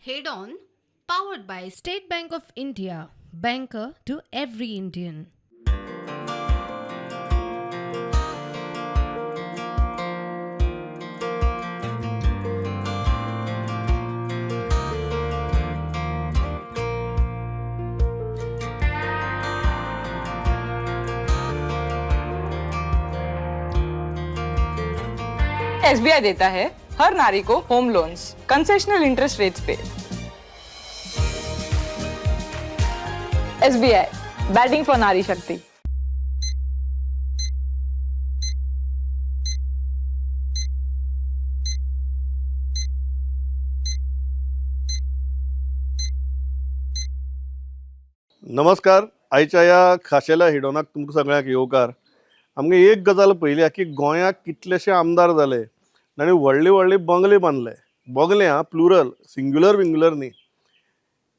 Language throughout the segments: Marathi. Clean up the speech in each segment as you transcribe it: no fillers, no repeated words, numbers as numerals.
Head On, powered by State Bank of India, banker to every Indian. SBI देता है हर नारी को home loans concessional interest rates pay. SBI batting for नारी शक्ति। नमस्कार. आयच्या ह्या खाशेल्या हिडोनाक तुमकां सगळ्यांक येवकार. आमगे एक गजाल पयल्या की गोंयाक कितलेशे आमदार जाले आनी व्हडले व्हडले बंगले बांदले. बंगले प्लुरल, सिंग्युलर विंग्युलर न्ही.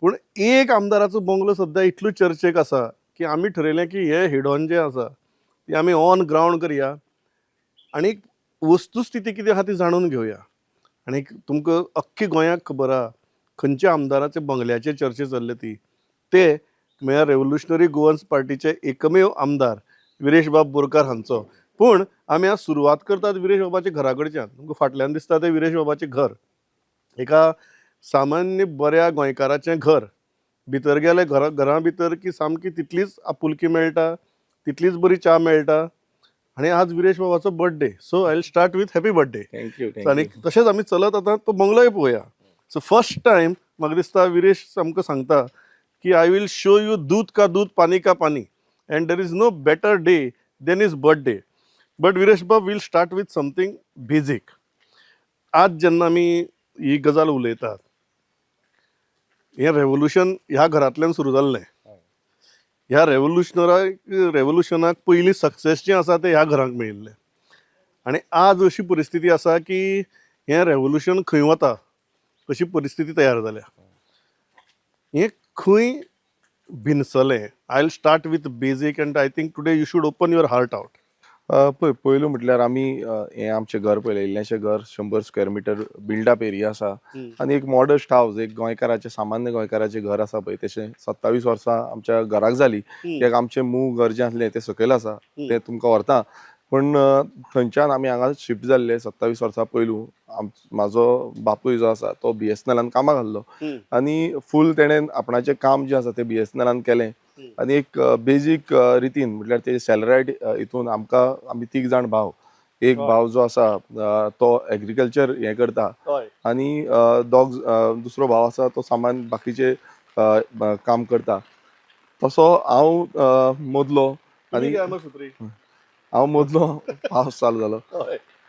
पूण एक आमदाराचो बंगलो सद्या इतलो चर्चेक आसा की आमी ठरयलें की हे हिडोन जे आसा ती आमी ऑन ग्रावंड करया आनी वस्तुस्थिती कितें आहा ती जाणून घेवया. आनी तुमकां अख्खी गोंयाक खबर आहा खंयच्या आमदाराचे बंगल्याचे चर्चे चल्ले ती. ते म्हळ्यार रेव्होल्युशनरी गोवन्स पार्टीचे एकमेव आमदार विरेश बाब बोरकार हांचो. पूण आमी आज सुरवात करतात विरेश बाबाच्या घरा कडच्यान. तुमकां फाटल्यान दिसता तें विरेश बाबाचें घर. एका सामान्य बऱ्या गोंयकाराचें घर. भितर गेले घरा भितर की सामकी तितलीच आपुलकी मेळटा, तितलीच बरी च्या मेळटा. आनी आज विरेश बाबाचो birthday, so I will start with happy birthday. Thank you. आनी तशेंच आमी चलत आतां तो बंगलोय पळोवया. सो फर्स्ट टायम म्हाका दिसता विरेश आमकां सांगता कि I will show you दूध का दूध पानी का पानी and there is no better day than his birthday. But Viresh Bab will start with something basic. आज जेन्ना आमी ही गजाल उलयतात, हें रेव्होल्युशन ह्या घरांतल्यान सुरू जाल्लें. ह्या रेव्होल्युशनाक पयलीं सक्सेस जें आसा तें ह्या घरांक मेळिल्लें. आनी आज अशी परिस्थिती आसा की हें रेव्होल्युशन खंय वता अशी परिस्थिती तयार जाल्या. हें खंय भिनसलें. I will start with basic and I think today you should open your heart out. पळय, पयलू म्हटल्यार आमी हें आमचें घर पळयलें, इल्लेंशें घर, 100 स्क्वेअर मिटर बिल्डअप एरिया आसा आनी एक मॉडस्ट हावस, एक गोंयकाराचें, सामान्य गोंयकाराचें घर आसा पळय तशें. 27 वर्सां आमच्या घराक जाली. एक आमचें मूळ घर जें आसलें तें सकयल आसा, तें तुमकां व्हरता. पण थंयच्यान आमी हांगा शिफ्ट जाल्ले 27 वर्सां पयलू. म्हाजो बापूय जो आसा तो BSNL कामाक आसलो आनी फूल तेणेन आपणाचें काम जें आसा तें BSNL केलें. आनी एक बेजीक रितीन म्हटल्यार ते सॅलरायड हितून आमी 3 जाण भाव. एक भाव जो आसा तो एग्रीकल्चर हें करता आनी दुसरो भाव आसा तो सामान बाकीचे काम करता. तसो हांव मदलो आनी हांव मदलो पावस चालू जालो.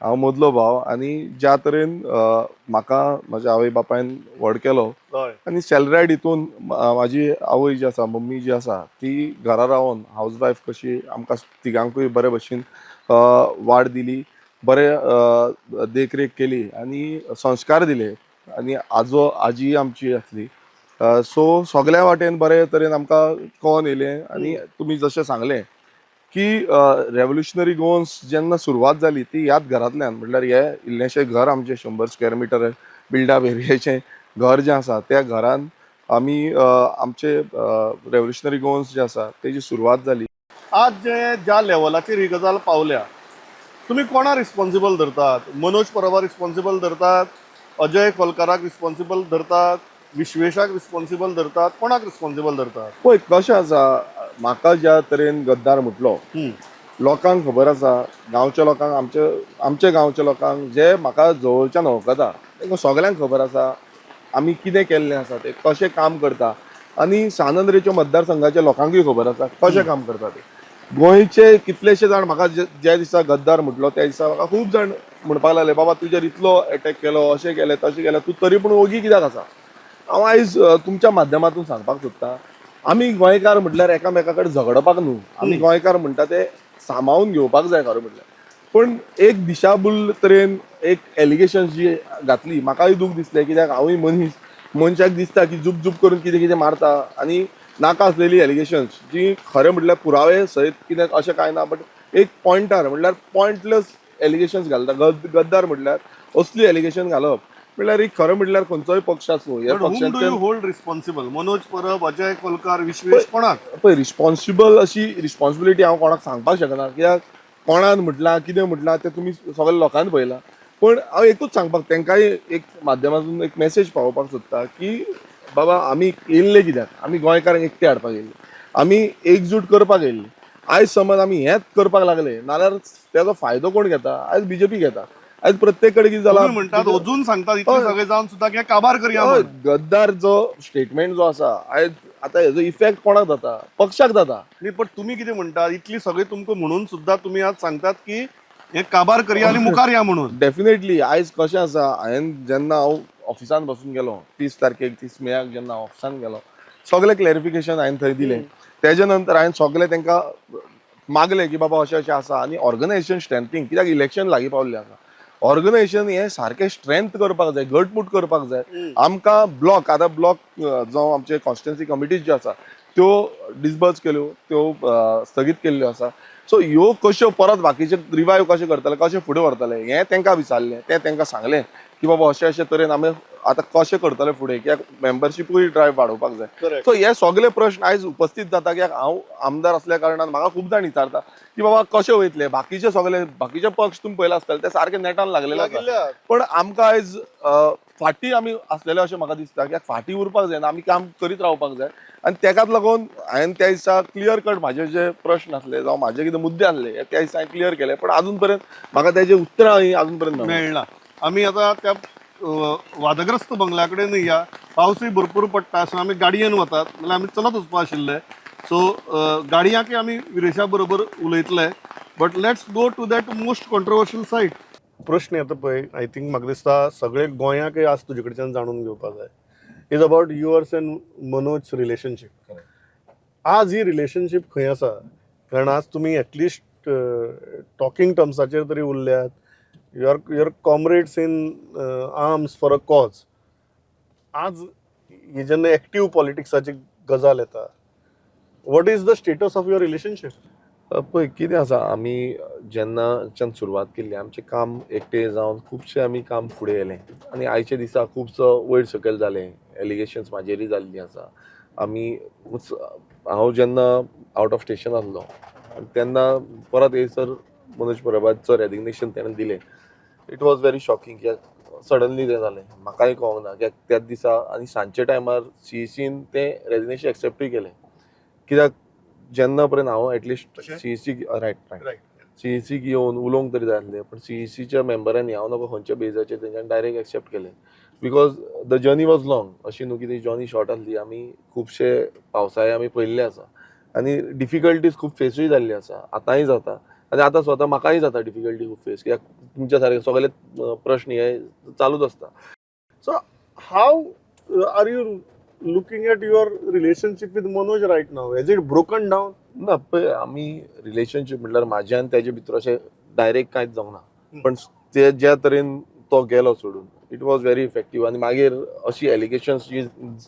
हांव मदलो भाव आनी ज्या तरेन म्हाका म्हाज्या आवय बापायन व्हड केलो आनी सॅलरायड हितून म्हाजी आवय जी आसा, मम्मी जी आसा, ती घरा रावन हाऊसवायफ कशी आमकां तिगांकूय बरे भशेन वाड दिली, बरे देखरेख केली आनी संस्कार दिले. आनी आजी आमची आसली. सो सगळ्या वाटेन बरे तरेन आमकां कळोन येयलें. आनी तुमी जशें सांगलें की रेव्होल्युशनरी गोवन्स जेन्ना सुरवात जाली ती ह्याच घरांतल्यान. म्हटल्यार हें इल्लेंशें घर आमचें 100 स्क्वेअर मिटर बिल्डअप एरियाचें घर जें आसा त्या घरान आमी आमचे रेव्होल्युशनरी गोवन्स जे आसा तेजी सुरवात जाली. आज जे ज्या लेवलाचेर ही गजाल पावल्या, तुमी कोणा रिस्पॉन्सिबल धरतात? मनोज परबा रिस्पॉन्सिबल धरतात, अजय कोलकाराक रिस्पॉन्सिबल धरतात, विश्वेशाक रिस्पॉन्सिबल धरतात, कोणाक रिस्पॉन्सिबल धरतात? पळय कशें आसा, म्हाका ज्या तरेन गद्दार म्हटलो, लोकांक खबर आसा, गांवच्या लोकांक, आमच्या गांवच्या लोकांक जे म्हाका जवळच्यान वळखता तांकां सगळ्यांक खबर आसा आमी कितें केल्लें आसा, तें कशें काम करता. आनी सानंद्रेच्या मतदारसंघाच्या लोकांकूय खबर आसा कशें काम करता तें. गोंयचे कितलेशे जाण म्हाका ज्या दिसा गद्दार म्हटलो त्या दिसा म्हाका खूब जाण म्हणपाक लागले, बाबा तुजेर इतलो अटॅक केलो, अशें केलें तशें केलें, तूं तरी पूण ओगी कित्याक आसा. हांव आयज तुमच्या माध्यमांतून सांगपाक सोदतां, आमी गोंयकार म्हटल्यार एकामेका कडेन झगडपाक न्हू, आमी गोंयकार म्हणटा ते सांबाळून घेवपाक जाय खरें म्हटल्यार. पण एक दिशाभूल तरेन एक एलिगेशन्स जी घातली, म्हाकाय दूख दिसलें, कित्याक हांवूय मनशाक दिसता की जुप जुप करून कितें कितें मारता आनी नाका आसलेली एलिगेशन्स जी खरें म्हटल्यार पुरावे सयत कित्याक अशें कांय ना, बट एक पॉयंटार म्हटल्यार पॉयंटलेस एलिगेशन्स घालता. गद्दार म्हटल्यार असली एलिगेशन घालप म्हणल्यार एक खरं म्हणल्यार खंयचोय पक्ष आसूं ह्या होम डू यू पक्षांतल्यान होल्ड रिस्पॉन्सिबल? मनोज परब, अजय कोलकार, विश्वेश, कोणाक? पळय रिस्पॉन्सिबल अशी रिस्पॉन्सिबिलिटी हांव कोणाक सांगपाक शकना, कित्याक कोणान म्हटलां कितें म्हटलां तें तुमी सगळ्या लोकांनी पळयलां. पण हांव एकूच सांगपाक तेंकाय एक माध्यमांतून एक मेसेज पावोवपाक सोदता की बाबा आमी येयल्ले कित्याक, आमी गोंयकारांक एकटे हाडपाक येयल्ले, आमी एकजूट करपाक येयल्ले. आयज समज आमी हेंच करपाक लागले नाल्यार तेजो फायदो कोण घेता? आयज बीजेपी घेता. आयज प्रत्येक कडेन कितें तुम्ही जालां म्हणटात अजून सांगतात इतले सगळे जावन सुद्धा की काबार करया हय, म्हणून. गद्दार जो स्टेटमेंट जो आसा आयज आतां हेजो इफेक्ट कोणाक जाता? पक्षाक जाता. नाही पण तुम्ही किती म्हणता इतली सगळे तुमकां म्हणून सुद्धा तुम्ही आज सांगतात की हे काबार करया आणि मुखार या म्हणून. डेफिनेटली आयज कशें आसा, हांवें जेन्ना हांव ऑफिसान बसून गेलो 30 तारखेक 30 मेयाक जेन्ना ऑफिसान गेलो, सगळे क्लॅरिफिकेशन हांवें थंय दिलें. तेजे नंतर हांवें सगळे तांकां मागले की बाबा अशें अशें आसा आनी ऑर्गनायझेशन स्ट्रेंथींग, कित्याक इलेक्शन लागीं पावल्लें आसा. ऑर्गनायझेशन हें सारकें स्ट्रेंथ करपाक जाय, घटमूट करपाक जाय. आमकां ब्लॉक आतां ब्लॉक जो आमचे कॉन्स्टिट्युएन्सी कमिटीज ज्यो आसा त्यो डिसबर्स केल्यो, त्यो स्थगीत केल्ल्यो आसा. सो ह्यो कश्यो परत बाकीचे रिवायव कशें करतले, कशें फुडें व्हरतले हें तांकां विचारलें. तें तांकां सांगलें की बाबा अशें अशें तरेन आमी आतां कशें करतले फुडें, कित्याक मेंबरशीपूय ड्रायव वाडोवपाक जाय. Correct. सो हे सगळे प्रश्न आयज उपस्थित जाता, कित्याक हांव आमदार असल्या कारणान म्हाका खूब जाण विचारता की बाबा कशें वयतले, बाकीचे पक्ष तुमी पयला आसतले ते सारके नेटान लागलेले आसा. पण आमकां आयज फाटीं आमी असलेले अशें म्हाका दिसता, कित्याक फाटीं उरपाक जायना, आमी काम करीत रावपाक जाय. आनी तेकाच लागून हांवें त्या दिसा क्लियर कट म्हाजे जे प्रश्न आसले जावं म्हाजे कितें मुद्दे आसले त्या दिसा हांवें क्लियर केले. पण अजून पर्यंत म्हाका तेजे उतरां अजून पर्यंत मेळना. मेळना. आम्ही आता त्या वादग्रस्त बंगल्या कडेन या. पावसूय भरपूर पडटा सो आमी गाडयेन वतात, नाल्यार आमी चलत वचपा आशिल्ले. सो गाडयांक आमी विरेशा बरोबर उलयतले. But let's go to that most controversial site. प्रश्न येता पळय, आय थिंक म्हाका दिसता सगळे गोंयाकय आज तुजे कडच्यान जाणून घेवपाक जाय. Is about yours end Manoj relationship. आज ही रिलेशनशीप खंय आसा? कारण आज तुमी एटलिस्ट टॉकिंग टर्म्साचेर तरी उरल्यात. Your Comrades in arms for a cause. आज ही जेन्ना एक्टीव पॉलिटिक्साची गजाल येता, what is the status of your relationship? पळय कितें आसा, आमी जेन्नाच्यान सुरवात केल्ली आमचें काम एकटे जावन खुबशें आमी काम फुडें व्हेलें आनी आयचे दिसा खुबसो वयर सकयल जालें. एलिगेशन्स म्हाजेरूय जाल्लीं आसा. हांव जेन्ना आवट ऑफ स्टेशन आसलो तेन्ना परत येयसर मनोज परबाचो रेजिग्नेशन तेणें दिलें. इट वॉज व्हेरी शॉकिंग, कित्याक सडनली तें जालें, म्हाकाय कळोंक ना. कित्याक त्याच दिसा आनी सांजचे टायमार सीईसीन तें रेजिग्नेशन एक्सेप्टूय केलें. कित्याक जेन्ना पर्यंत हांव एटलिस्ट सीईसी रायट सीईसीक येवन उलोवंक तरी जाय आसलें, पण सीईसीच्या मेंबरांनी हांव नकळो खंयच्या बेजाचेर तेंच्यानी डायरेक्ट एक्सेप्ट केलें. Because the journey was long. अशी न्हू की ती जर्नी शॉर्ट आसली. आमी खुबशे पावसाळे आमी पयल्ले आसा आनी डिफिकल्टीज खूब फेसूय जाल्ली आसा, आतांय जाता. आनी आतां स्वता म्हाकाय जाता डिफिकल्टी खूब फेस, कित्याक तुमच्या सारके सगळे प्रश्न हे चालूच आसता. So how are you looking at your relationship with Manoj right now? Has it broken down? ना पळय, आमी रिलेशनशीप म्हटल्यार म्हाजे आनी तेजे भितर अशें डायरेक्ट कांयच जावंक ना. पण ते ज्या तरेन तो गेलो सोडून, इट वॉज व्हेरी इफेक्टीव. आनी मागीर अशी एलिगेशन्स जी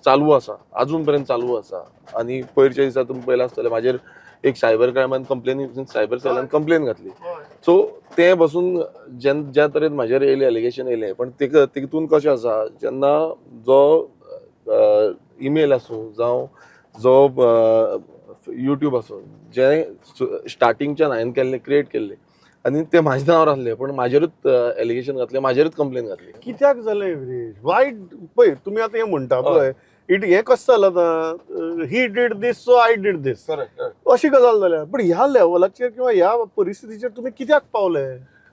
चालू आसा, अजून पर्यंत चालू आसा. आनी पयरच्या दिसा तुमी पयला आसतलें म्हाजेर एक सायबर क्रायमान कंप्लेन, सायबर सेलान कंप्लेन घातली. सो ते बसून ज्या तरेन म्हाजेर येयलें एलिगेशन येयलें, पण तितून कशें आसा, जेन्ना जो ईमेल आसूं जावं जो यूट्यूब आसूं जे स्टार्टिंगच्यान हांवें क्रिएट केल्ले आनी ते म्हाज्या नांवार आसले, पण म्हाजेरूच एलिगेशन घातलें, म्हाजेरूच कंप्लेन घातली. कित्याक जालें विरेश? वाय पळय तुमी आतां हें म्हणटा पळय, हें कशें जालां आतां, he did this so I did this, अशी गजाल जाल्या. पण ह्या लेवलाचेर किंवा ह्या परिस्थितीचेर तुमी कित्याक पावले?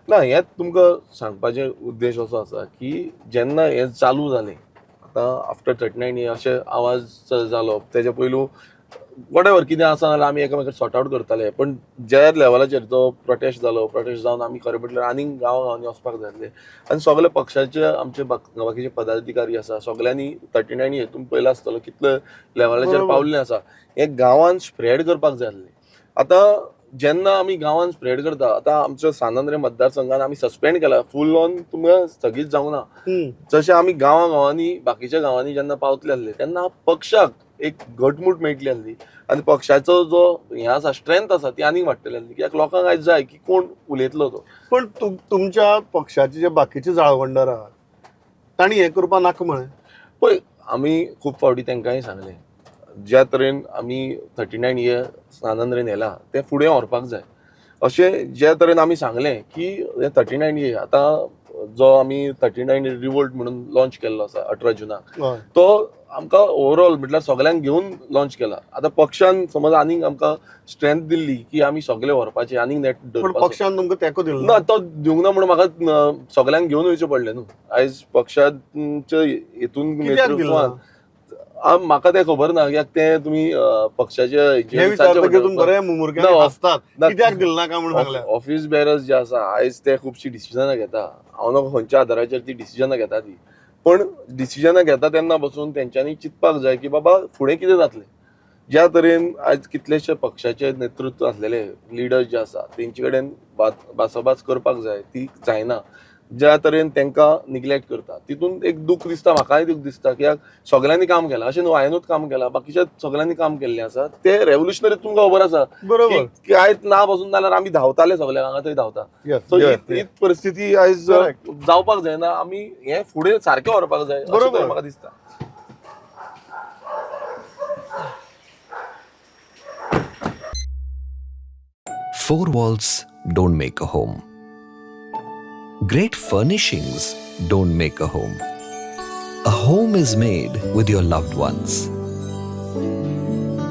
ना, हेंच तुमकां सांगपाचें उद्देश असो आसा की जेन्ना हें चालू जालें, आतां आफ्टर 39 इयर्स अशें आवाज जालो, तेजे पयलू वॉटेवर कितें आसा नाल्यार आमी एकामेकाक सॉर्ट आवट करताले. पण ज्या लेवलाचेर जो प्रोटेस्ट जावन आमी खरें म्हटल्यार आनीक गांवांनी वचपाक जाय आसलें. आनी सगळे पक्षाचे आमचे बाकीचे पदाधिकारी आसा सगळ्यांनी 39 इयर्स तुमी पयला आसतलो कितले लेवलाचेर पावल्लें आसा, हें गांवांत स्प्रेड करपाक जाय आसलें. आतां जेन्ना आमी गांवांत स्प्रेड करता, आतां आमच्या सानंद्रे मतदारसंघान आमी सस्पेंड केला, फूल ऑन तुमकां स्थगीत जावंक ना. जशें आमी गांवांनी बाकीच्या गांवांनी जेन्ना पावतले आसले तेन्ना पक्षाक एक घटमूट मेळटली आसली आनी पक्षाचो जो हें आसा स्ट्रेंथ आसा ती आनीक वाडटली आसली. कित्याक लोकांक आयज जाय की कोण उलयतलो तो. पण तुमच्या पक्षाचे जे बाकीचे जाळवंडर आहात ताणी हें करपा नाका म्हळें. पळय आमी खूब फावटी तांकांय सांगलें ज्या तरेन आमी 39 इयर्स आनंदरेन येला ते फुडें व्हरपाक जाय. अशें ज्या तरेन आमी सांगलें की 39 इयर्स आतां जो आमी 39 रिवोल्ट म्हणून लॉन्च केल्लो आसा 18 जुनाक, हय. तो आमकां ओवरऑल म्हटल्यार सगळ्यांक घेवन लॉन्च केला. आतां पक्षान समज आनीक आमकां स्ट्रेंथ दिल्ली की आमी सगळे व्हरपाचे आनीक नेट पण दवरपाचो पक्षान तुमकां तेंको दिलो ना, तो दिवंक ना म्हणून म्हाका सगळ्यांक घेवन वयचें पडलें न्हू. आयज पक्षाच्या हेतून कित्याक दिलो ना? नेतृत्वान म्हाका तें खबर ना कित्याक तें तुमी पक्षाच्या हे विचारतकीर तुमी बरे मुमुरक्यान ना, हसतात ना. कित्याक दिलो नाका म्हणून सांगल्या. ऑफिस बेरर्स जे आसा आयज ते खुबशीं डिसिजनां घेता. हांव नकळो खंयच्या आदाराचेर ती डिसिजनां घेता ती, पण डिसिजनां घेता तेन्ना बसून तेंच्यांनी चिंतपाक जाय की बाबा फुडें कितें जातलें. ज्या तरेन आयज कितलेशे पक्षाचे नेतृत्व आसलेले लिडर्स जे आसा तेंचे कडेन भासाभास करपाक जाय ती जायना. ज्या तरेन तांकां निग्लेक्ट करता तितून एक दूख दिसता, म्हाकाय दूख दिसता कित्याक सगळ्यांनी काम केलां अशें न्हू हांवेनूच काम केलां, बाकीच्या सगळ्यांनी काम केल्लें आसा. ते रेव्होल्युशनरी तुमकां खबर आसा बरोबर. की आयज ना बसून जाल्यार आमी धांवताले सगळे हांगा थंय धांवता. Yes, सो yes, ही परिस्थिती आयज Correct. जावपाक जायना. आमी हें फुडें सारकें व्हरपाक जाय अशें बरोबर. तरी म्हाका दिसता. Four walls don't make a home. Great furnishings don't make a home. A home is made with your loved ones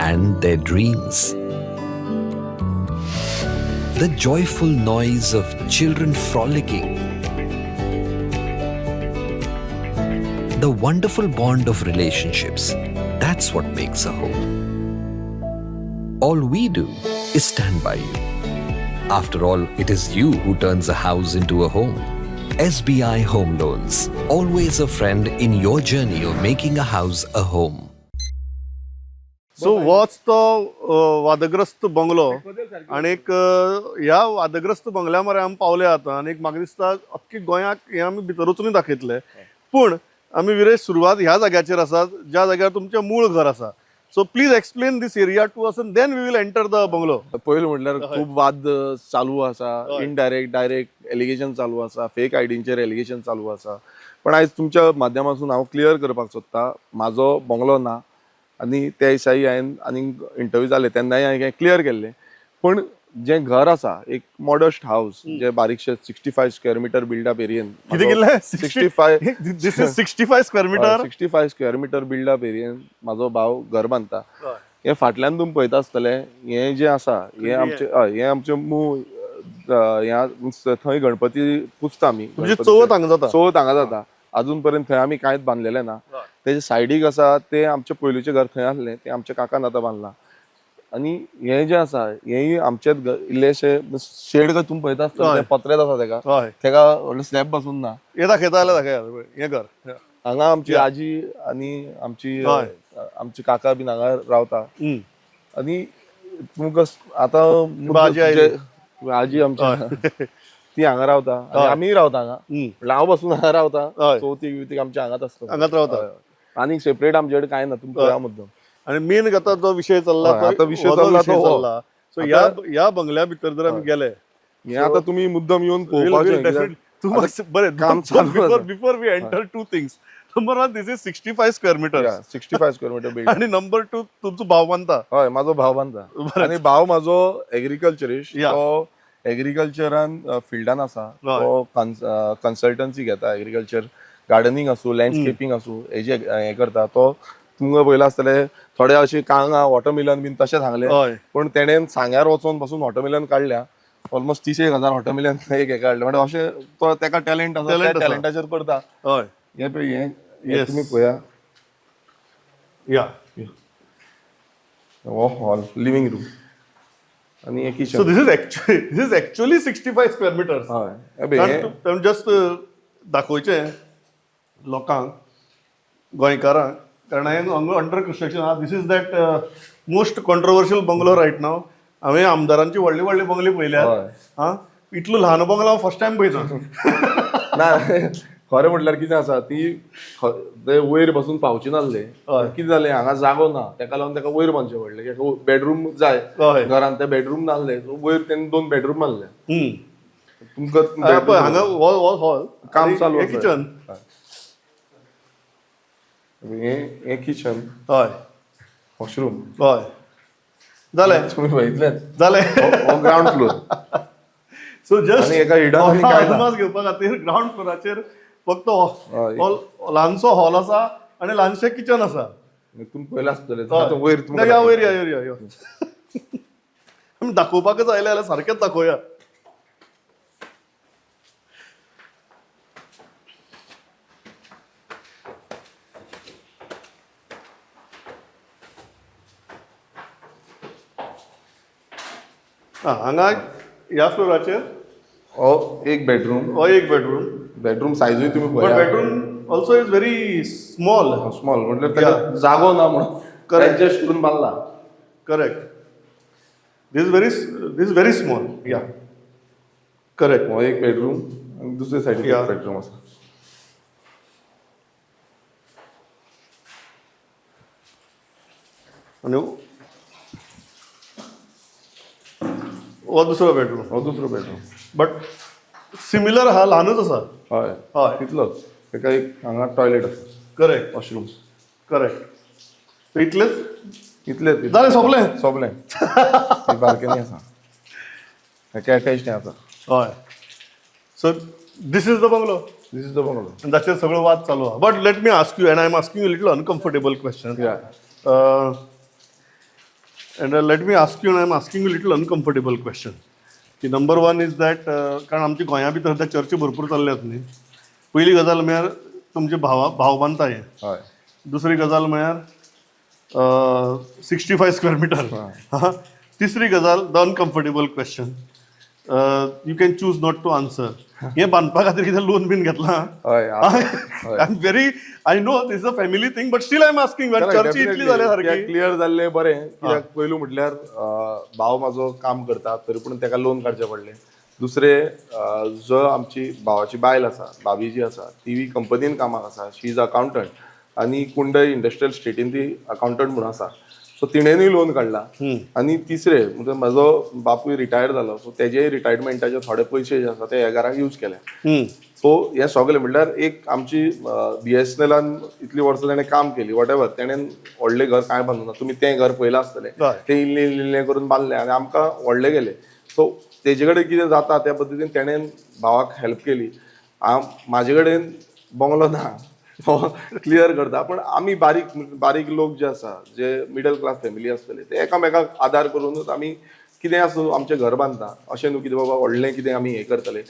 and their dreams. The joyful noise of children frolicking. The wonderful bond of relationships. That's what makes a home. All we do is stand by you. After all, it is you who turns a house into a home. SBI Home Loans. Always a friend in your journey of making a house a home. So होच तो वादग्रस्त बंगलो आनीक ह्या वादग्रस्त बंगल्या मरे आमी पावले आतां आनीक म्हाका दिसता अख्खी गोंयाक हे आमी भितर वचूनय दाखयतले. पूण आमी विरेश सुरवात ह्या जाग्याचेर आसात ज्या जाग्यार तुमचें मूळ घर आसा. So please explain this area to us then we will enter the bungalow. पयलीं म्हटल्यार खूब वाद चालू आसा, इनडायरेक्ट डायरेक्ट एलिगेशन चालू आसा, फेक आयडींचेर एलिगेशन चालू आसा. पण आयज तुमच्या माध्यमांतून हांव क्लियर करपाक सोदतां म्हाजो बंगलो ना आनी त्या दिसाळी हांवें आनीक इंटरव्यू जाले तेन्नाय हांवें क्लियर केल्लें. पण जें घर आसा एक मॉडस्ट हाऊस जे बारीकशे 65 स्क्वेअर मिटर बिल्डअप एरियेन कितें केलें? 65 this is 65 square metre. 65 square metre built up एरियेन म्हाजो भाव घर बांदता. हे फाटल्यान तुमी पळयता आसतले हे जे आसा हे आमचे मूळ थंय गणपती पुजता आमी. म्हणजे चवथ हांगा जाता. चवथ हांगा जाता. अजून पर्यंत थंय आमी कांयच बांदलेलें ना. तेजे सायडीक आसा ते आमचे पयलींचें घर थंय आसलें ते आमच्या काकान आतां बांदलां. आनी हे जे आसा हेय आमचेच इल्लेशे शेड काय तुमी पळयता आसतले पत्रेत आसा तेका व्हडलो स्लॅब बसून ना. हे दाखयता जाल्यार दाखया हे घर. हांगा आमची आजी आनी आमची काका बीन हांगा रावता. आनी तुमकां आतां आजी आमची ती हांगा रावता आनी आमी रावता हांगा. हांव बसून हांगा रावता. चवथीक बिवतीक आमच्या हांगाच आसता. हांगाच रावता. आनी सेपरेट आमचे कडेन कांय ना. तुमकां पळया मुद्दम. आणि मेन आता जो विषय चालला आतां विषय चालला तो सो ह्या बंगल्या भितर जर आमी गेले हे आता तुम्ही मुद्दम येऊन पळोवपाचें बरें काम चालू before we enter two things. Number 1 this is 65 square metre. 65 square metre build. आणि नंबर 2 तुमचो भाव बांदता. हय म्हाजो भाव बांदता. आनी भाव म्हाजो एग्रीकल्चरिस्ट. तो एग्रीकल्चरान फिल्डान आसा. तो कन्सल्टन्सी घेता एग्रीकल्चर गार्डनिंग आसूं लँडस्केपिंग आसूं हेजे हे करता. तो तुमकां पयला आसतले थोडे अशी कांगा वॉटरमिलन बीन तशें सांगले. पण तेणेन सांग्यार वचून पासून वॉटरमिलन काडल्या ऑलमोस्ट 30,000 वॉटरमिलन एक हे काडले. म्हणजे अशें तो तेका टॅलेंट आसा त्या टॅलेंटाचेर करता. हय हे तुम्ही पळया या हो हॉल लिव्हिंग रूम आनी एक सो kitchen. This is actually 65 square metre. हय जस्ट दाखोवचें लोकांक गोंयकारांक कारण हांवें अंडर कंस्ट्रक्शन आहा. This is that most controversial bungalow right now. हांवें आमदारांची व्हडली व्हडली बंगले पळयल्यात. इतलो ल्हान बंगलो हांव फर्स्ट टायम पळयता. ना खरें म्हटल्यार कितें आसा ती ते वयर बसून पावची नासले. कितें जालें हांगा जागो ना तेका लागून तेका वयर बांदचें पडलें. बेडरूम जाय घरांत ते बेडरूम नासले वयर तेणी 2 बेडरूम बांदले. तुमकां हांगा हॉल काम चालू किचन. हे किचन, हय वॉशरूम हय जालें तुम्ही पळयतलेत जालें हो ग्राउंड फ्लोर. सो जस्ट आनी एका hidden आनी काय ना. अदमास घेवपा खातीर ग्राउंड फ्लोराचेर फक्त हय. हॉल, ल्हानसो हॉल आसा आनी ल्हानशें किचन आसा. तुम्ही पयला आसतले हय. वयर ना, या वयर या आमी दाखोवपाकच आयले जाल्यार सारकेंच दाखोवया. हांगा ह्या फ्लोराचेर हो एक बेडरूम. हो एक बेडरूम, बेडरूम सायजूय तुम्ही बट पळया. Bedroom also is very small. Small म्हटल्यार ताका जागो ना म्हणून Correct. एडजस्ट करून बांदला. Correct. This is very small. Yeah correct. हो एक बेडरूम आणि दुसरे सायडीक Yeah. एक बेडरूम आसा. आणि हो दुसरो बेडरूम, हो दुसरो बेडरूम. बट सिमिलर हा ल्हानूच आसा. हय हय तितलोच. ताका एक हांगा टॉयलेट आसा, करेक्ट वॉशरूम. करेक्ट. इतलेच इतलेच जालें, सोंपलें. सोंपलें. ही बाल्कनी आसा, ताका अटॅच्ड आसा. हय. So this is the bungalow. This is the bungalow. आणि ताचेर सगळो वाद चालू आहा. But let me ask you, and I am asking you little uncomfortable question. या And let me ask you, and I'm asking you a little uncomfortable question. की नंबर वन इज दॅट, कारण आमची गोंया भितर सध्या चर्चा भरपूर चालल्यात न्ही. पयली गजाल म्हळ्यार तुमचे भाव बांदता हे. हय दुसरी गजाल म्हळ्यार 65 स्क्वेअर मिटर. तिसरी गजाल the uncomfortable question, you can choose not to answer. हे बांदपा खातीर कितें लोन बीन घेतला? हय I am very, I know this is a family thing, but still I am asking. चर्चा इतली जाल्या सारकी. क्लियर जाल्लें बरें. कित्याक पयलू म्हटल्यार भाव म्हाजो काम करता तरी पूण ताका लोन काडचें पडलें. दुसरे जो आमची भावाची बायल आसा, भाभी जी आसा, ती कंपनीन कामाक आसा. शी इज अकावंटंट आनी कुंडय इंडस्ट्रियल स्टेटीन ती अकावंटंट म्हणून आसा. सो तिणेंनूय लोन काडला. आनी तिसरे म्हणजे म्हाजो बापूय रिटायर जालो, सो तेजेय रिटायरमेंटाचे थोडे पयशे जे आसा ते ह्या घराक यूज केले. सो हे सगळे म्हणल्यार एक आमची BSNLान इतली वर्सां ताणें काम केली, वॉट एवर ताणें व्हडलें घर कांय बांदूना. तुमी तें घर पयलां आसतलें. तें इल्लें करून बांदलें आनी आमकां व्हडलें गेलें. सो तेजे कडेन कितें जाता त्या पद्दतीन ताणें भावाक हेल्प केली. म्हाजे कडेन बंगलो ना, क्लियर करता. पण आमी बारीक लोक जे आसा, जे मिडल क्लास फॅमिली आसतले, ते एकामेकाक आदार करूनच आमी कितें आसूं आमचें घर बांदता. अशें न्हू कितें बाबा व्हडलें कितें आमी हें करतले.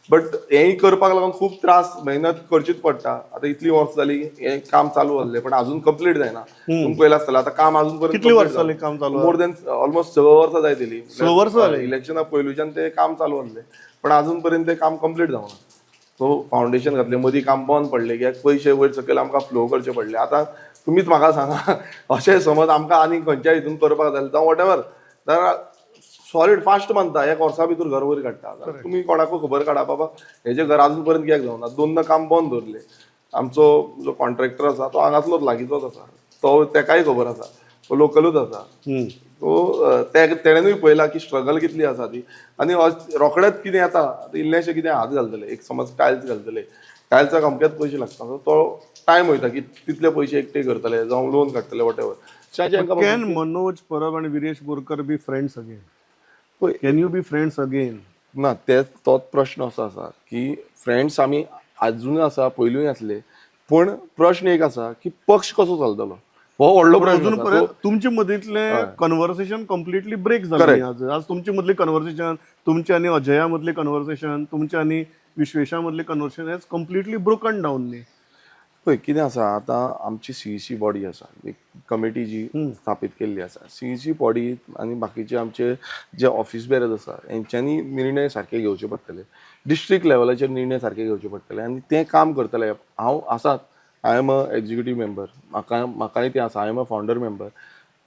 बट हेंय करपाक लागून खूब त्रास, मेहनत करचीच पडटा. आतां इतली वर्स जाली हें काम चालू जाल्लें, पण अजून कंप्लीट जायना. तुमकां पयलें आसतलें आतां काम अजून पर्यंत कितली वर्सां जालीं काम चालू? मोर दॅन ऑलमोस्ट 6 वर्सां जायतलीं. 6 वर्सां जालीं? इलेक्शना पयलूच्यान तें काम चालू जाल्लें, पण अजून पर्यंत तें काम कंप्लीट जावना. सो फावंडेशन घातलें, मदीं काम बंद पडलें कित्याक पयशे वयर सकयल आमकां फ्लो करचे पडले. आतां तुमीच म्हाका सांगा, अशें समज आमकां आनी खंयच्याय हितून करपाक जालें जावं वॉट एवर, जाल्यार सॉलिड फास्ट बांदता, एक वर्सा भितर घर वयर काडटा. तुमी कोणाकूय खबर काडा बाबा हेजें घर अजून पर्यंत कित्याक जावना. 2 काम बंद दवरले. आमचो जो कॉन्ट्रॅक्टर आसा तो हांगासलोच लागींचोच आसा, तो तेकाय खबर आसा, तो लोकलूच आसा. सो तेणेनूय पळयला की स्ट्रगल कितली आसा ती. आनी रोखडेंच कितें येता, इल्लेशें कितें हात घालतले, एक समज टायल्स घालतले, टायल्साक अमकेच पयशे लागता. सो तो टायम वयता की तितले पयशे एकटे करतले जावं लोन काडटले whatever. Can Manoj Parab आणि Viresh Borkar be friends again? Can you be friends again? ना, तोच प्रश्न असो आसा की फ्रेंड्स आमी अजूनय आसा, पयलूय आसले, पण प्रश्न एक आसा की पक्ष कसो चलतलो हो व्हडलो प्रश्न अजून आसा. पर्यंत तुमचे मदींतले कन्वर्सेशन कंप्लिटली ब्रेक जालें. आज तुमचे मदली कन्वर्सेशन, तुमचे आनी अजया मदली कन्वर्सेशन, तुमचे आनी विश्वेशा मदली conversation hedge completely broken down न्ही. पळय कितें आसा, आतां आमची CEC बॉडी आसा, एक कमिटी जी स्थापीत केल्ली आसा. CEC बॉडी आनी बाकीचे आमचे जे ऑफिस बेरर्स आसा हेंच्यांनी निर्णय सारके घेवचे पडटले. डिस्ट्रिक्ट लेवलाचेर निर्णय सारके घेवचे पडटले आनी तें काम करतले. हांव आसात, I am a executive member, म्हाकाय तें आसा, आय एम अ फावंडर मेंबर,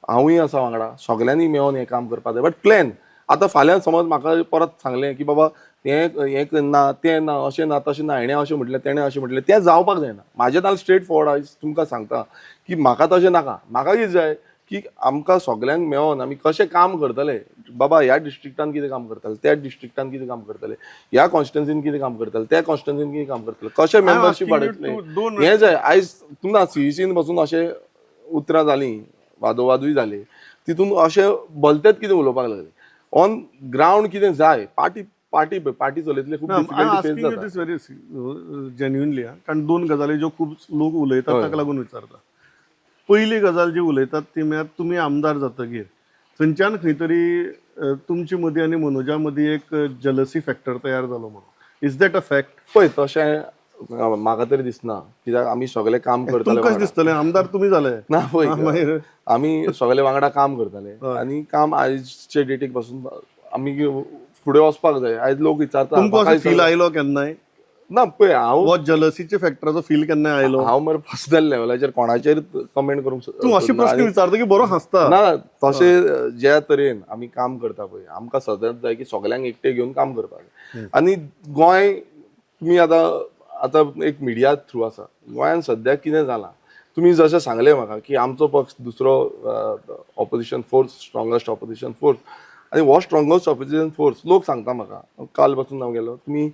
हांवूय आसा वांगडा. सगळ्यांनी मेळोन हें काम करपाक जाय. बट प्लॅन आतां फाल्यां समज म्हाका परत सांगलें की बाबा हें ना, तें ना, अशें ना, तशें ना, हेणें अशें म्हटलें, तेणें अशें म्हटलें, तें जावपाक जायना. म्हाजें नाल स्ट्रेट फॉरवर्ड हांव तुमकां सांगता की म्हाका तशें नाका. म्हाका कितें जाय की आमकां सगल्यांक मेळोन आमी कशें काम करतले. बाबा ह्या डिस्ट्रिक्टान कितें काम करतले, त्या डिस्ट्रिक्टान कितें काम करतले, ह्या कॉन्स्टिट्युन्सीन कितें काम करतले, त्या कॉन्स्टिट्युन्सीन कितें काम करतले, कशें मेंबरशीप वाडयतले. हें जाय आयज तुमकां सीईसीन पासून अशें उतरां जालीं, वादोवादूय जाले, तितून अशें भलतेच कितें उलोवपाक लागले. ऑन ग्रावंड कितें जाय, पार्टी चलयतले खूब डिफिकल्टी फेस जाता. व्हेरी जेन्युनली कारण दोन गजाली ज्यो खूब लोक उलयतात ताका लागून विचारता. पयली गजाल जी उलयतात ती म्हळ्यार तुमी आमदार जातकीर थंयच्यान खंय तरी तुमचे मदीं आनी मनोजा मदीं एक जलसी फॅक्टर तयार जालो म्हणून. Is that a fact? पळय तशें म्हाका तरी दिसना, कित्याक आमी सगळे काम करताले. तुमकां वांगडा. दिसतलें आमदार तुमी जाले ना पळय मागीर आमी सगळे वांगडा काम करताले आनी काम आयजचे डेटीक पासून आमी फुडें वचपाक जाय. आयज लोक विचारता तुमकां म्हाका असो फील आयलो केन्नाय? ना पळय हांव हो जलसीचे फॅक्टराचो फील केन्नाय आयलो? हांव मरे पर्सनल लेवलाचेर कोणाचेर कमेंट करूंक तूं अशे प्रश्न विचारता की बरो हांसता. ना तशें ज्या तरेन आमी काम करता पळय आमकां सदांच जाय की सगल्यांक एकटे घेवन काम करपाक जाय. आनी गोंय तुमी आतां एक मिडिया थ्रू आसा. गोंयान सद्याक कितें जालां, तुमी जशें सांगलें म्हाका की आमचो पक्ष दुसरो ऑपोजिशन फोर्स, स्ट्रॉंगस्ट ऑपोजिशन फोर्स, आनी हो स्ट्रॉंगस्ट ऑपोजिशन फोर्स लोक सांगता म्हाका काल पासून हांव गेलो, तुमी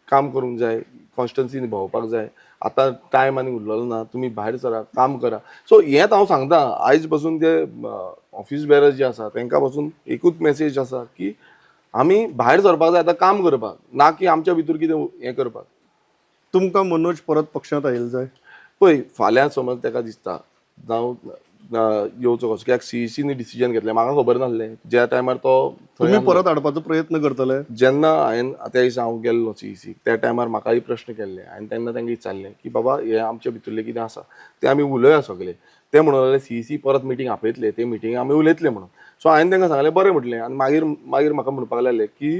काम करूंक जाय, कॉन्स्टिट्युन्सीनी भोंवपाक जाय, आतां टायम आनी उरलेलो ना, तुमी भायर सरा, काम करा. सो हेंच हांव सांगता. आयज पासून ते ऑफिस बेरर्स जे आसा तांकां पासून एकूच मेसेज आसा की आमी भायर सरपाक जाय, आतां काम करपाक, ना की आमच्या भितर कितें हें करपाक. तुमकां मनोज परत पक्षांत आयिल्लो जाय? पळय फाल्यां समज ताका दिसता जावं येवचो कसो, कित्याक सीईसीनी डिसिजन घेतलें म्हाका खबर नासलें. ज्या टायमार तो तुमी परत हाडपाचो प्रयत्न करतले? जेन्ना हांवें त्या दिसा हांव गेल्लो सीईसीक त्या टायमार म्हाकाय प्रश्न केल्ले आनी तेन्ना तांकां विचारलें की बाबा हें आमचे भितरलें कितें आसा तें आमी उलया सगळे. ते म्हणून लागले सीईसी परत मिटींग आपयतले, ते मिटींग आमी उलयतले म्हणून. सो हांवें तांकां सांगलें बरें म्हटलें. आनी मागीर म्हाका म्हणपाक लागले की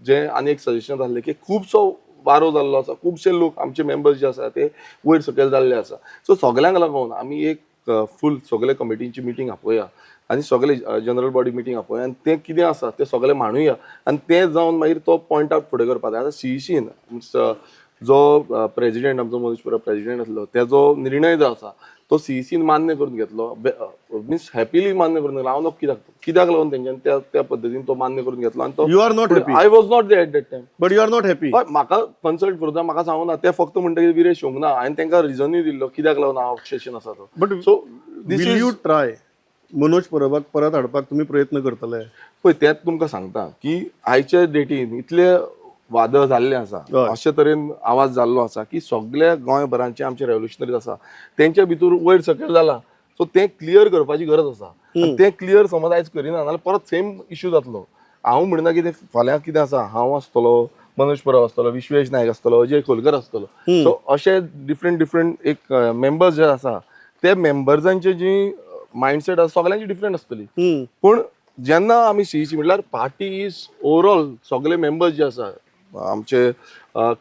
जें आनी एक सजेशन जाल्लें की खुबसो वारो जाल्लो आसा, खुबशे लोक आमचे मेंबर्स जे आसा ते वयर सकयल जाल्ले आसा. सो सगल्यांक लागून आमी एक फूल सगळे कमिटीची मिटींग आपया आनी सगळे जनरल बॉडी मिटींग आपया आनी तें कितें आसा तें सगळें मांडुया आनी तें जावन मागीर तो पॉयंट आउट फुडें करपाक जाय. आतां सीईसीन जो प्रेजिडेंट आमचो मनोज प्रेजिडेंट आसलो तेजो निर्णय जो आसा तो सीईसीन मान्य करून घेतलो, मिन्स हॅपिली मान्य करून घेतलो. हांव कित्याक लागून तेंच्यानी त्या पद्दतीन तो मान्य करून घेतलो आनी तो you are not happy? I was not there at that time. But you are not happy? म्हाका कन्सल्ट करूं म्हाका सांगूं ना. ते फक्त म्हणटा की विरेश येवंक ना. हांवें तांकां रिजनूय दिल्लो कित्याक लागून हांव ऑब्सेशन आसा तो. But so will you try Manoj परबाक परत हाडपाक तुमी प्रयत्न करतले? पळय तेंच तुमकां सांगता की आयच्या डेटीन इतले वादळ जाल्ले आसा, अशे तरेन आवाज जाल्लो आसा की सगळ्या गोंयभरांचे आमचे रेव्होल्युशनरीज आसा तेंच्या भितर वयर सकयल जाला. सो तें क्लियर करपाची गरज आसा. तें क्लियर समज आयज करिना जाल्यार परत सेम इश्यू जातलो. हांव म्हणना की फाल्यां कितें आसा, हांव आसतलो, मनोज परब आसतलो, विश्वेश नायक आसतलो, अजय खोलकर आसतलो. सो अशे डिफरंट एक मेंबर्स जे आसा ते मेंबर्सांची जी मायंडसेट आसा सगळ्यांची डिफरंट आसतली. पूण जेन्ना आमी सीईसी म्हटल्यार पार्टी इज ओवरऑल सगळे मेंबर्स जे आसा आमचे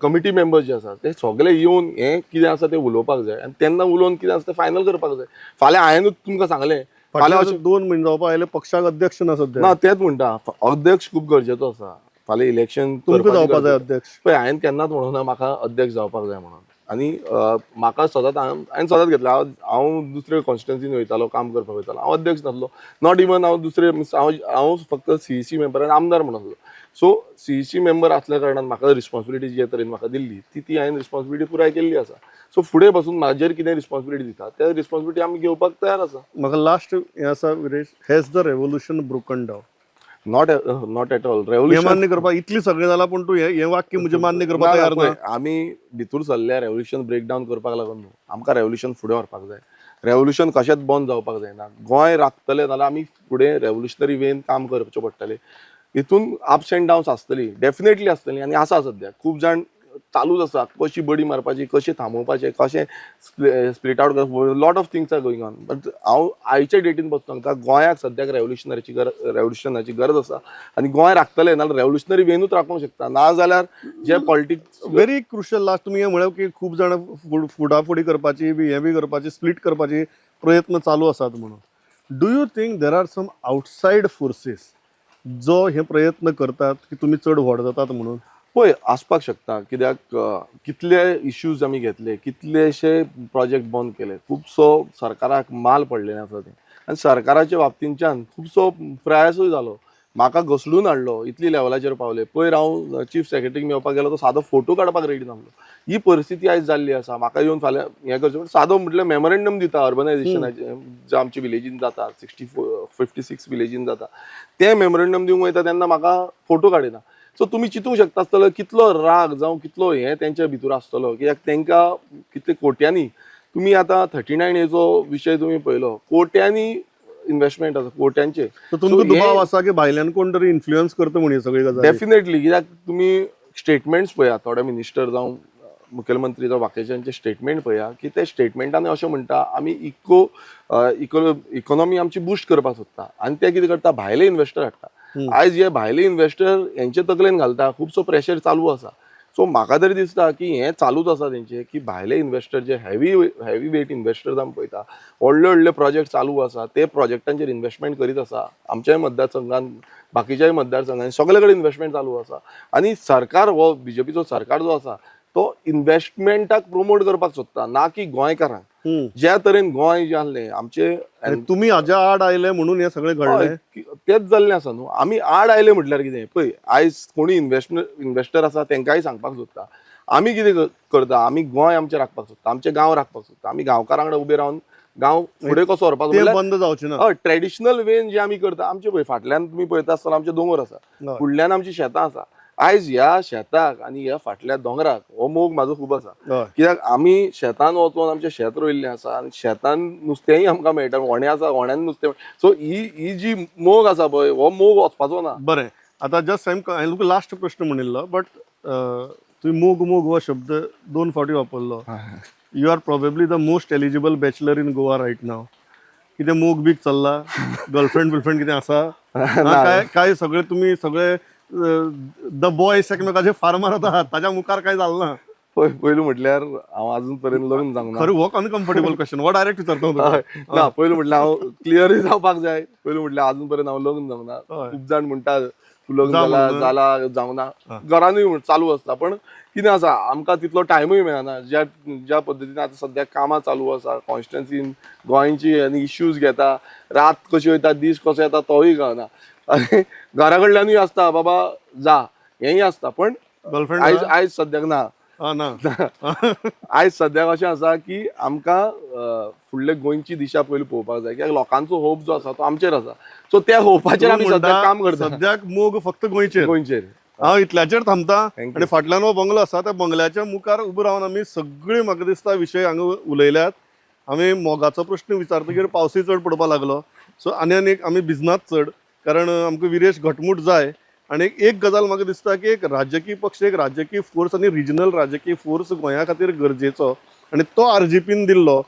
कमिटी मेंबर्स जे आसा ते सगळे येवन हें कितें आसा तें उलोवपाक जाय आनी तेन्ना उलोवन कितें आसा तें फायनल करपाक जाय. फाल्यां हांवेंच तुमकां सांगलें फाल्यां 2 म्हयने जावपाक आयले पक्षाक अध्यक्ष ना सध्या. ना तेंच म्हणटा अध्यक्ष खूब गरजेचो आसा. फाल्यां इलेक्शन तुमकां जावपाक जाय अध्यक्ष? पळय हांवें केन्नाच म्हणूं ना म्हाका अध्यक्ष जावपाक जाय म्हणून. आनी म्हाका सदांच हांवें सदांच घेतला हांव दुसरे कॉन्स्टिट्युन्सीन वयतालो काम करपाक वयतालो, हांव अध्यक्ष नासलो. नॉट इवन हांव दुसरे हांव फक्त सीईसी मेंबर आनी आमदार म्हणून आसलो. सो सीईसी मेंबर आसल्या कारणान म्हाका रिस्पॉन्सिबिलिटी जे तरेन म्हाका दिल्ली ती हांवें रिस्पॉन्सिबिलिटी पुराय केल्ली आसा. सो फुडें पासून म्हाजेर कितें रिस्पॉन्सिबिलिटी दिता त्या रिस्पॉन्सिबिलिटी आमी घेवपाक तयार आसा. म्हाका लास्ट हें आसा Viresh, has the revolution broken down? Not at all. हें रेव्होल्युशन मान्य करपाक इतली सगळें जालां पूण तूं हें वाक्य म्हणजे मान्य करपाक तयार ना? आमी भितूर सरल्या रेव्होल्युशन ब्रेक डावन करपाक लागून न्हू. आमकां रेव्होल्युशन फुडें व्हरपाक जाय. रेव्होल्युशन कशेंच बंद जावपाक जायना. गोंय राखतलें जाल्यार आमी फुडें रेव्होल्युशनरी वेन काम करचें पडटलें. हितून अप्स एंड डावन्स आसतली, डेफिनेटली आसतली आनी आसा सद्या. खूब जाण चालूच आसा कशी बडी मारपाची, कशें थांबोवपाचें, कशें स्प्लिट आउट करप, lot of things are going on. But हांव आयच्या डेटीन पासून सांगता गोंयाक सद्याक रेव्होल्युशनाची गरज आसा आनी गोंय राखतलें नाल्यार रेव्होल्युशनरी वेनूच राखूंक शकता. ना जाल्यार जे पॉलिटिक्स व्हेरी क्रुशल लास्ट तुमी हें म्हळ्यार की खूब जाण फुडाफुडी करपाची हें बी करपाची स्प्लिट करपाची प्रयत्न चालू आसात म्हणून. Do you think there are some outside forces जो हे प्रयत्न करतात की तुमी चड व्हड जातात म्हणून? पळय आसपाक शकता, कित्याक कितले इश्यूज आमी घेतले, कितलेशे प्रोजेक्ट बंद केले, खुबसो सरकाराक माल पडलेले आसा ते, आनी सरकाराच्या बाबतींच्यान खुबसो प्रयासूय जालो, म्हाका घसडून हाडलो, इतली लेवलाचेर पावले. पयर हांव चीफ सेक्रेटरीक मेळपाक गेलो तो सादो फोटो काडपाक रेडी नासलो. ही परिस्थिती आयज जाल्ली आसा. म्हाका येवन फाल्यां हें करचें पण सादो म्हटल्यार मेमोरेंडम दिता अर्बनायझेशनाचे जे आमच्या विलेजीन जाता, 56 विलेजीन जाता, ते मेमोरेंडम दिवंक वयता तेन्ना म्हाका फोटो काडिना. सो तुमी चिंतूंक शकता आसतलो कितलो राग जावं कितलो हें तेंच्या भितर आसतलो, कित्याक तेंकां कितले कोट्यांनी, तुमी आतां 39Aचो विशय तुमी पळयलो, कोट्यांनी इन्व्हेस्टमेंट आसा, कोट्यांचे. तर तुमकां दुबाव आसा की भायल्यान कोण तरी इन्फ्लुअन्स करता म्हण सगळी गजाल? डेफिनेटली, कित्याक तुमी स्टेटमेंट्स पळया, थोडे मिनिस्टर जावं मुखेलमंत्री जावं बाकीच्यांचे स्टेटमेंट पळया, की ते स्टेटमेंटान अशें म्हणटा आमी इकॉनॉमी आमची बुस्ट करपाक सोदता, आनी ते कितें करता, भायले इन्व्हेस्टर हाडटा. आयज हे भायले इन्व्हेस्टर हेंचे तकलेन घालता, खुबसो प्रेशर चालू आसा. सो म्हाका तरी दिसता की हें चालूच आसा तेंचे, की भायले इन्व्हेस्टर जे हेवी वेट इन्व्हेस्टर्स आमी पळयता, व्हडले व्हडले प्रोजेक्ट चालू आसा, ते प्रोजेक्टांचेर इन्व्हेस्टमेंट करीत आसा. आमच्याय मतदारसंघान, बाकीच्याय मतदारसंघांनी सगळे कडेन इन्व्हेस्टमेंट चालू आसा. आनी सरकार हो बीजेपीचो सरकार जो आसा तो इन्व्हेस्टमेंटाक प्रमोट करपाक सोदता, ना की गोंयकारांक. ज्या तरेन गोंय जे आहलें आमचे, आनी तुमी हाज्या आड आयले म्हणून हे सगळें घडलें. तेच जाल्लें आसा न्हू. आमी आड आयले म्हटल्यार कितें, पळय आयज कोणी इन्व्हेस्टर आसा तेंकांय सांगपाक सोदता आमी कितें करता, आमी गोंय आमचें राखपाक सोदता, आमचे गांव राखपाक सोदता, आमी गांवकारां वांगडा उबे रावन गांव फुडें कसो व्हरपाचो ते म्हणल्यार बंद जावचें ना. हय, ट्रेडिशनल वेन जे आमी करता. आमचे पळय फाटल्यान तुमी पळयता आसतना आमचे दोंगर आसा, फुडल्यान आमची शेतां आसा. आयज ह्या शेताक आनी ह्या फाटल्या दोंगराक हो मोग म्हाजो खूब आसा, कित्याक आमी शेतान वचून आमचें शेत रोयल्लें आसा, आनी शेतान नुस्तेंय आमकां मेळटा, व्हणें आसा, व्हण्यान नुस्तें. सो ही जी मोग आसा पळय, हो मोग वचपाचो ना. बरें, आतां जस्ट हांवें तुका लास्ट प्रश्न म्हणिल्लो, बट तुवें मोग हो शब्द 2 फावटी वापरलो. You are probably the most eligible bachelor in Goa right now. कितें मोग बीग चल्ला, गर्लफ्रेंड कितें आसा काय सगळे तुमी सगळे द बॉयज एकमेकाचे फार्मर आहात, ताच्या मुखार काय जालें ना? पयलू म्हटल्यार हांव अजून पर्यंत लग्न जावंक ना. खरें हो अनकम्फर्टेबल क्वेश्चन, हो डायरेक्ट विचारता ना, पयलू म्हटल्यार हांव क्लियरूय जावपाक जाय. पयलू म्हटल्यार अजून पर्यंत हांव लग्न जावंक ना. खूब जाण म्हणटा तूं लग्न जाला जावंक ना, घरानूय चालू आसता. पण कितें आसा, आमकां तितलो टायमूय मेळना. ज्या पद्दतीन आतां सद्या कामां चालू आसा कॉन्स्टिट्युन्सीन, गोंयची आनी इश्यूज घेता, रात कशी वयता दीस कसो येता तोय कळना. आनी घरा कडल्यानूय आसता बाबा जा, हेंय आसता. पण गर्लफ्रेंड आयज सद्याक ना. आयज सद्याक अशें आसा की आमकां फुडले गोंयची दिशा पयलीं पळोवपाक जाय, कित्याक लोकांचो होप जो आसा तो आमचेर आसा. सो त्या होपाचेर आमी सद्याक काम करता. सद्याक मोग फक्त गोंयचेर. हांव इतल्याचेर थांबता. आनी फाटल्यान हो बंगलो आसा त्या बंगल्याच्या मुखार उबो रावन आमी सगळी म्हाका दिसता विशय हांगा उलयल्यात. आमी मोगाचो प्रश्न विचारतकीर पावसूय चड पडपाक लागलो. सो आनी आमी भिजनात चड, कारण आमकां विरेश घटमूट जाय. आनी एक गजाल म्हाका दिसता की एक राजकीय पक्ष, एक राजकीय फोर्स आनी रिजनल राजकीय फोर्स गोंया खातीर गरजेचो, आनी तो RGPन दिल्लो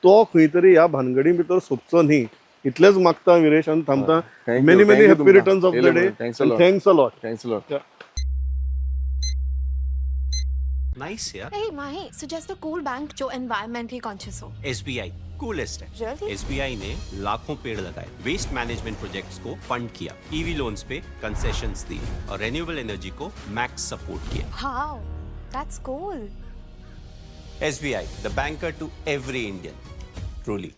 तो खंय तरी ह्या भानगडी भितर सोंपचो न्ही. इतलेंच मागता विरेश, आनी थांबता. Many happy returns of the day. Thanks a lot. Nice, yeah. Hey, Mahi, suggest a cool bank जो environmentally conscious हो. SBI, coolest है. Really? SBI ने लाखों पेड़ लगाए, वेस्ट मैनेजमेंट प्रोजेक्ट्स को फंड किया, ईवी लोन्स पे कंसेशंस दी और रेन्यूएबल एनर्जी को मैक्स सपोर्ट किया. Wow, that's cool. SBI, the banker to every Indian. Truly.